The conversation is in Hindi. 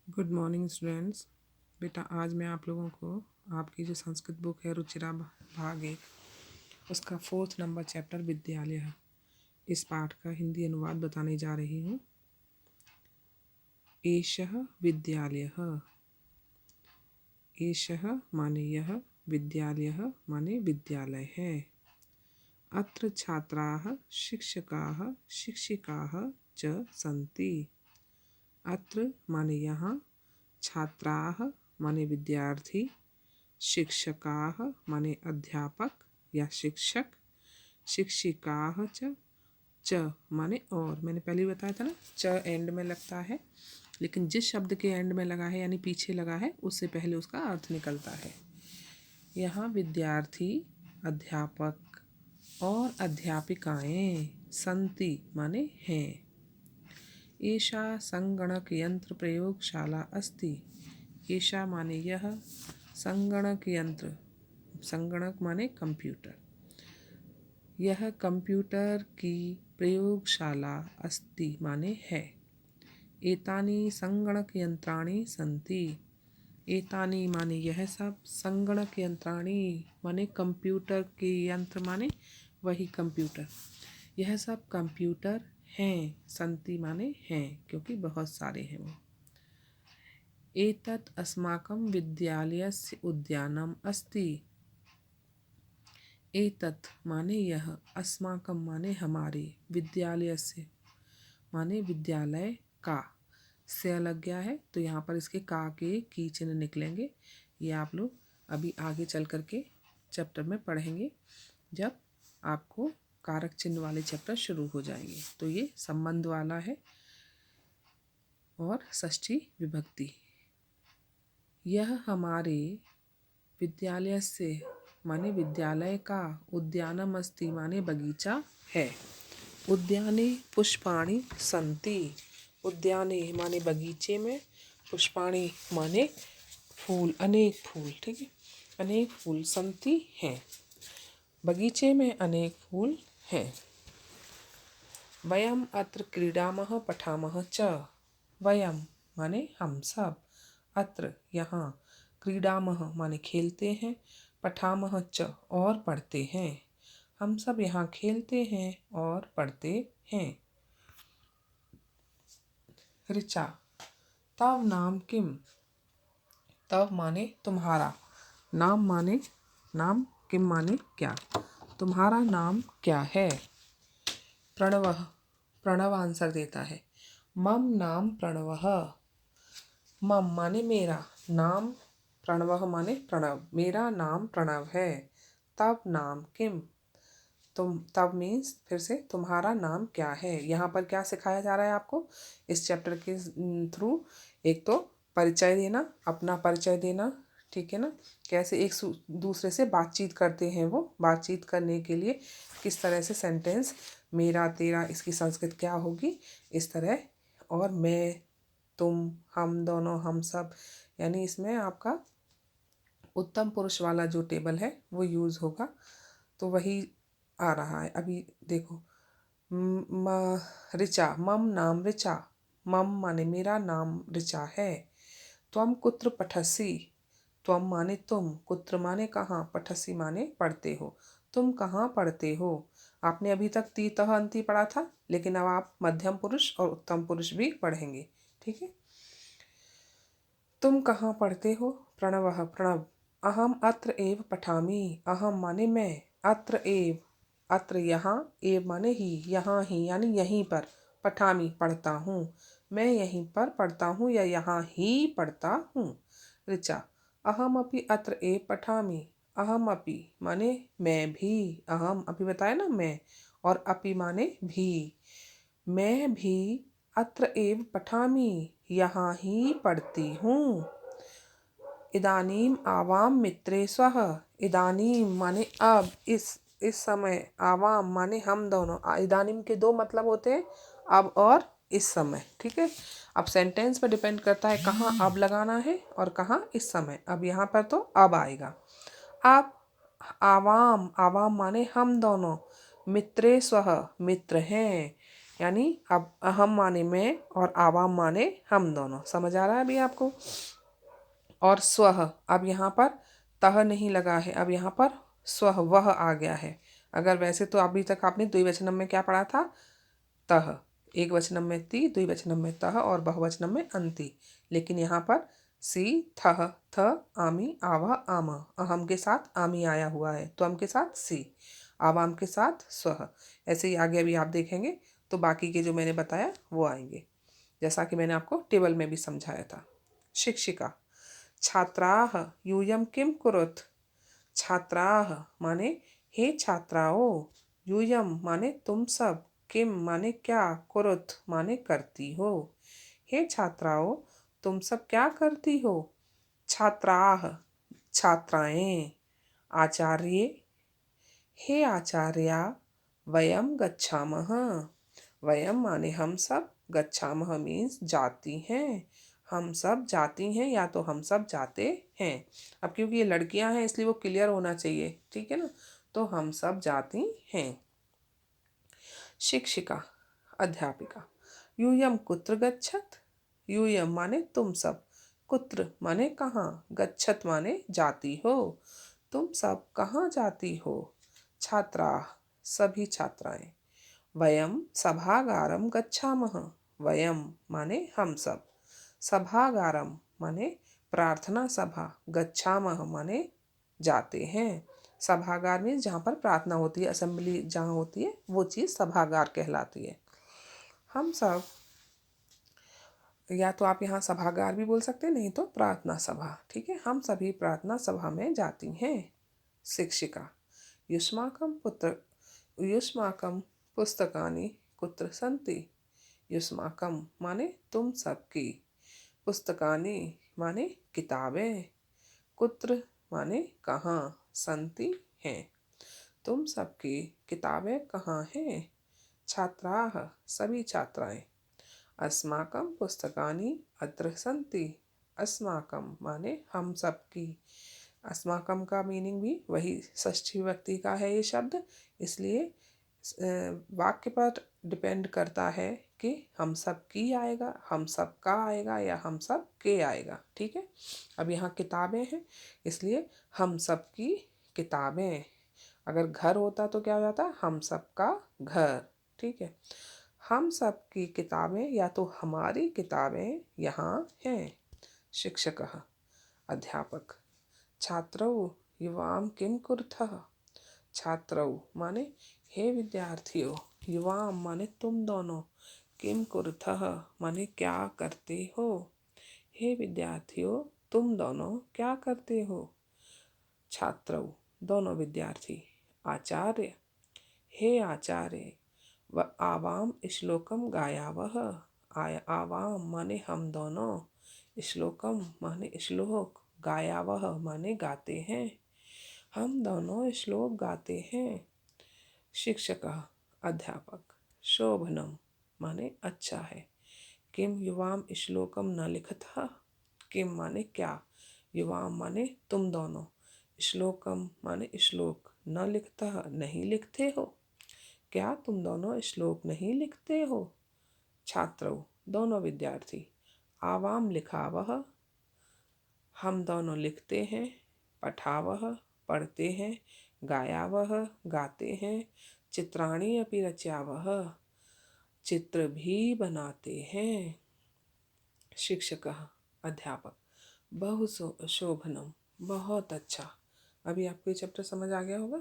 Good morning students. बेटा आज मैं आप लोगों को आपकी जो संस्कृत बुक है रुचिरा भाग 1 उसका 4th नंबर चैप्टर विद्यालय इस पाठ का हिंदी अनुवाद बताने जा रही हूँ। एषः विद्यालयः। एषः माने यह, विद्यालयः माने विद्यालय है। अत्र छात्राः शिक्षकाः शिक्षिकाः च सन्ति। अत्र माने यहाँ, छात्राः माने विद्यार्थी, शिक्षकाः माने अध्यापक या शिक्षक, शिक्षिकाः च माने और। मैंने पहले बताया था ना, च एंड में लगता है, लेकिन जिस शब्द के एंड में लगा है यानी पीछे लगा है उससे पहले उसका अर्थ निकलता है। यहाँ विद्यार्थी, अध्यापक और अध्यापिकाएं सन्ति माने हैं। एषा संगणक यंत्र प्रयोगशाला अस्ति। एषा माने यह, संगणक यंत्र, संगणक माने कंप्यूटर, यह कंप्यूटर की प्रयोगशाला अस्ति माने है। एतानि संगणक यंत्राणि सन्ति। एतानि माने यह सब, संगणक यंत्राणि माने कंप्यूटर के यंत्र माने वही कंप्यूटर, यह सब कंप्यूटर हैं। सन्ति माने हैं, क्योंकि बहुत सारे हैं वो। एतत् अस्माकं विद्यालयस्य उद्यानम् अस्ति। एतत् माने यह, अस्माकं माने हमारे, विद्यालयस्य माने विद्यालय का, से लग गया है तो यहाँ पर इसके का के की चिन्ह निकलेंगे। ये आप लोग अभी आगे चल करके चैप्टर में पढ़ेंगे, जब आपको कारक चिन्ह वाले चैप्टर शुरू हो जाएंगे। तो ये संबंध वाला है और षष्ठी विभक्ति। यह हमारे विद्यालय से माने विद्यालय का, उद्यानम अस्ति माने बगीचा है। उद्याने पुष्पाणि सन्ति। उद्याने माने बगीचे में, पुष्पाणि माने फूल, अनेक फूल, ठीक है, अनेक फूल सन्ति हैं, बगीचे में अनेक फूल हैं। वयम् अत्र क्रीडामः पठामः च। वयम माने हम सब, अत्र यहाँ, क्रीडामः माने खेलते हैं, पठामः च और पढ़ते हैं। हम सब यहाँ खेलते हैं और पढ़ते हैं। ऋचा तव नाम किम। तव माने तुम्हारा, नाम माने नाम, किम माने क्या, तुम्हारा नाम क्या है। प्रणवः, प्रणव आंसर देता है। मम नाम प्रणवः। मम माने मेरा, नाम प्रणवः माने प्रणव, मेरा नाम प्रणव है। तब नाम किम, तुम, तब मीन्स फिर से, तुम्हारा नाम क्या है। यहाँ पर क्या सिखाया जा रहा है आपको इस चैप्टर के थ्रू? एक तो परिचय देना, अपना परिचय देना, ठीक है ना, कैसे एक दूसरे से बातचीत करते हैं। वो बातचीत करने के लिए किस तरह से सेंटेंस, मेरा तेरा, इसकी संस्कृत क्या होगी, इस तरह। और मैं, तुम, हम दोनों, हम सब, यानी इसमें आपका उत्तम पुरुष वाला जो टेबल है वो यूज़ होगा। तो वही आ रहा है अभी देखो। ऋचा, मम नाम ऋचा। मम माने मेरा नाम ऋचा है। त्वम कुत्र पठसि। त्वम माने तुम, कुत्र माने कहाँ, पठसि माने पढ़ते हो, तुम कहाँ पढ़ते हो। आपने अभी तक ती तह अंति पढ़ा था, लेकिन अब आप मध्यम पुरुष और उत्तम पुरुष भी पढ़ेंगे, ठीक है। तुम कहाँ पढ़ते हो। प्रणवः, प्रणव, अहम अत्र एव पठामि। अहम माने मैं, अत्र एव, अत्र यहाँ, एव माने ही, यहाँ ही यानी यहीं पर, पठामि पढ़ता हूँ, मैं यहीं पर पढ़ता हूँ या यहाँ ही पढ़ता हूँ। ऋचा अहम अपि अत्र एव पठामि। अहम अपि माने मैं भी, अहम अभी बताया ना मैं, और अपि माने भी, मैं भी अत्र एव पठामि यहाँ ही पढ़ती हूँ। इदानीम आवाम मित्रे स्वः। इदानीम माने अब, इस समय, आवाम माने हम दोनों। इदानीम के दो मतलब होते हैं, अब और इस समय, ठीक है। अब सेंटेंस पर डिपेंड करता है कहाँ अब लगाना है और कहाँ इस समय। अब यहाँ पर तो अब आएगा। अब आवाम, आवाम माने हम दोनों, मित्रे स्वः मित्र हैं, यानी अब अहम माने मैं और आवाम माने हम दोनों। समझ आ रहा है अभी आपको? और स्वह, अब यहाँ पर तह नहीं लगा है, अब यहाँ पर स्वह वह आ गया है। अगर वैसे तो अभी तक आपने द्विवचनम में क्या पढ़ा था? तह। एक वचनम में ति, द्विवचनम में तह और बहुवचनम में अंति। लेकिन यहाँ पर सी, थह, थ, आमी, आवा, आम। अहम के साथ आमी आया हुआ है, त्वम के साथ सी, आवाम के साथ स्वह। ऐसे ही आगे अभी आप देखेंगे तो बाकी के जो मैंने बताया वो आएंगे, जैसा कि मैंने आपको टेबल में भी समझाया था। शिक्षिका। छात्राः यूयं किं कुरुत। छात्राः माने हे छात्राओं, यूयम माने तुम सब, किम माने क्या, कुरुत माने करती हो। हे छात्राओं, तुम सब क्या करती हो। छात्राः छात्राएं। आचार्य, हे आचार्या, वयम गच्छामः। वयम माने हम सब, गच्छामः मीन्स जाती हैं, हम सब जाती हैं या तो हम सब जाते हैं। अब क्योंकि ये लड़कियां हैं इसलिए वो क्लियर होना चाहिए, ठीक है ना? तो हम सब जाती हैं। शिक्षिका, अध्यापिका। यूयम कुत्र गच्छत। यूयम माने तुम सब, कुत्र माने कहाँ, गच्छत माने जाती हो। तुम सब कहाँ जाती हो। छात्रा सभी छात्राएं। वयम सभागारम गच्छामः। वयम माने हम सब, सभागारम माने प्रार्थना सभा, गच्छामः माने जाते हैं। सभागार में जहाँ पर प्रार्थना होती है, असेंबली जहाँ होती है, वो चीज़ सभागार कहलाती है। हम सब, या तो आप यहाँ सभागार भी बोल सकते हैं, नहीं तो प्रार्थना सभा, ठीक है। हम सभी प्रार्थना सभा में जाती हैं। शिक्षिका। युष्माकं पुस्तकानि कुत्र सन्ति। युष्माकं माने तुम सबकी, पुस्तकानि माने किताबें, कुत्र माने कहाँ, संति हैं, तुम सबकी किताबें कहाँ हैं। छात्राः सभी छात्राएं। अस्माकं पुस्तकानि अत्र सन्ति। अस्माकं माने हम सबकी, अस्माकं का मीनिंग भी वही षष्ठी विभक्ति का है ये शब्द, इसलिए वाक्य पर डिपेंड करता है कि हम सब की आएगा, हम सब का आएगा या हम सब के आएगा, ठीक है। अब यहाँ किताबें हैं इसलिए हम सब की किताबें। अगर घर होता तो क्या हो जाता, हम सब का घर, ठीक है। हम सब की किताबें या तो हमारी किताबें यहाँ हैं। शिक्षकः अध्यापक। छात्रौ युवां किं कुरुतः। छात्रौ माने हे विद्यार्थियों, युवां माने तुम दोनों, किम कुरुतः माने क्या करते हो। हे विद्यार्थियों, तुम दोनों क्या करते हो। छात्रौ दोनों विद्यार्थी। आचार्य, हे आचार्य, व आवाम श्लोकम गायावः। आवाम माने हम दोनों, श्लोकम माने श्लोक, गायावः माने गाते हैं, हम दोनों श्लोक गाते हैं। शिक्षकः अध्यापक। शोभनम माने अच्छा है। किम युवाम श्लोकम न लिखतः। किम माने क्या, युवाम माने तुम दोनों, श्लोकम माने श्लोक, न लिखतः नहीं लिखते हो। क्या तुम दोनों श्लोक नहीं लिखते हो। छात्रौ दोनों विद्यार्थी। आवाम लिखावः हम दोनों लिखते हैं, पठावः पढ़ते हैं, गायावः गाते हैं, चित्राणि अपि रचयावः चित्र भी बनाते हैं। शिक्षकः अध्यापक। बहु शोभनम बहुत अच्छा। अभी आपको ये चैप्टर समझ आ गया होगा।